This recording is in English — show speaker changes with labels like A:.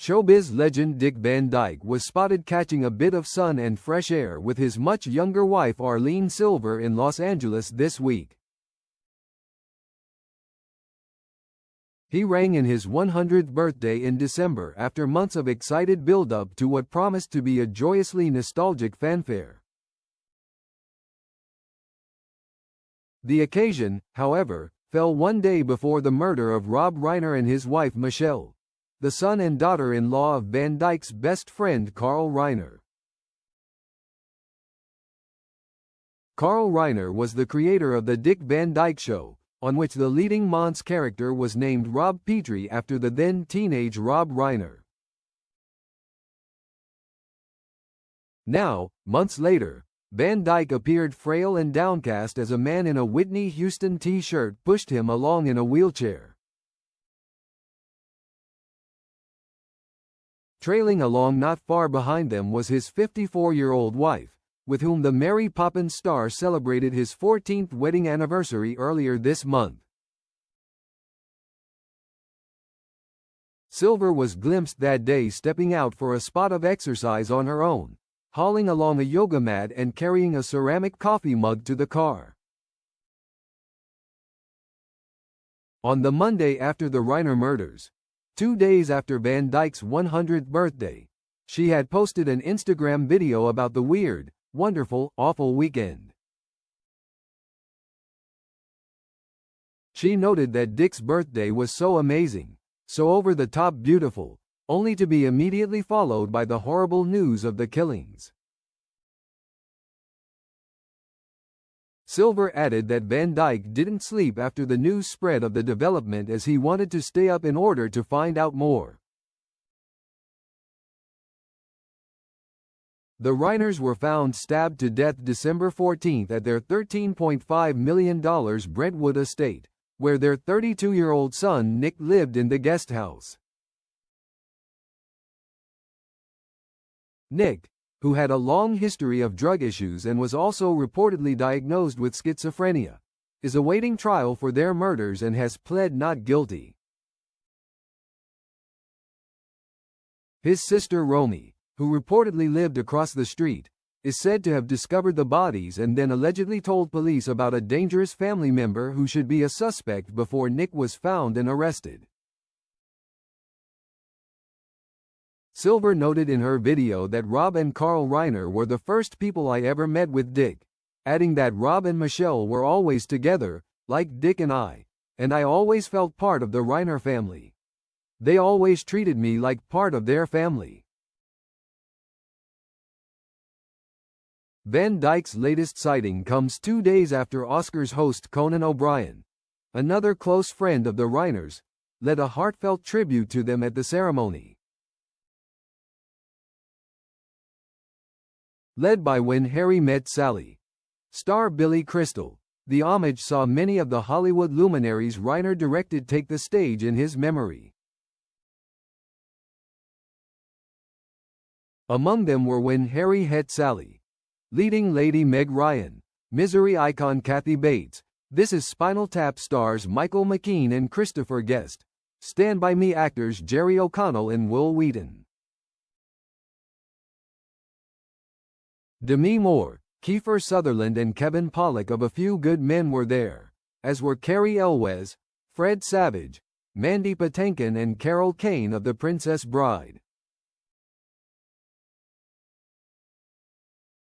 A: Showbiz legend Dick Van Dyke was spotted catching a bit of sun and fresh air with his much younger wife Arlene Silver in Los Angeles this week. He rang in his 100th birthday in December after months of excited build-up to what promised to be a joyously nostalgic fanfare. The occasion, however, fell one day before the murder of Rob Reiner and his wife Michelle, the son and daughter-in-law of Van Dyke's best friend Carl Reiner. Carl Reiner was the creator of The Dick Van Dyke Show, on which the leading Monts character was named Rob Petrie after the then-teenage Rob Reiner. Now, months later, Van Dyke appeared frail and downcast as a man in a Whitney Houston t-shirt pushed him along in a wheelchair. Trailing along not far behind them was his 54-year-old wife, with whom the Mary Poppins star celebrated his 14th wedding anniversary earlier this month. Silver was glimpsed that day stepping out for a spot of exercise on her own, hauling along a yoga mat and carrying a ceramic coffee mug to the car. On the Monday after the Reiner murders, 2 days after Van Dyke's 100th birthday, she had posted an Instagram video about the weird, wonderful, awful weekend. She noted that Dick's birthday was so amazing, so over-the-top beautiful, only to be immediately followed by the horrible news of the killings. Silver added that Van Dyke didn't sleep after the news spread of the development as he wanted to stay up in order to find out more. The Reiners were found stabbed to death December 14 at their $13.5 million Brentwood estate, where their 32-year-old son Nick lived in the guest house. Nick, who had a long history of drug issues and was also reportedly diagnosed with schizophrenia, is awaiting trial for their murders and has pled not guilty. His sister Romy, who reportedly lived across the street, is said to have discovered the bodies and then allegedly told police about a dangerous family member who should be a suspect before Nick was found and arrested. Silver noted in her video that Rob and Carl Reiner were the first people I ever met with Dick, adding that Rob and Michelle were always together, like Dick and I always felt part of the Reiner family. They always treated me like part of their family. Van Dyke's latest sighting comes 2 days after Oscars host Conan O'Brien, another close friend of the Reiners, led a heartfelt tribute to them at the ceremony. Led by When Harry Met Sally star Billy Crystal, the homage saw many of the Hollywood luminaries Reiner directed take the stage in his memory. Among them were When Harry Met Sally, leading lady Meg Ryan, Misery icon Kathy Bates, This Is Spinal Tap stars Michael McKean and Christopher Guest, Stand By Me actors Jerry O'Connell and Will Wheaton. Demi Moore, Kiefer Sutherland and Kevin Pollak of A Few Good Men were there, as were Carrie Elwes, Fred Savage, Mandy Patinkin and Carol Kane of The Princess Bride.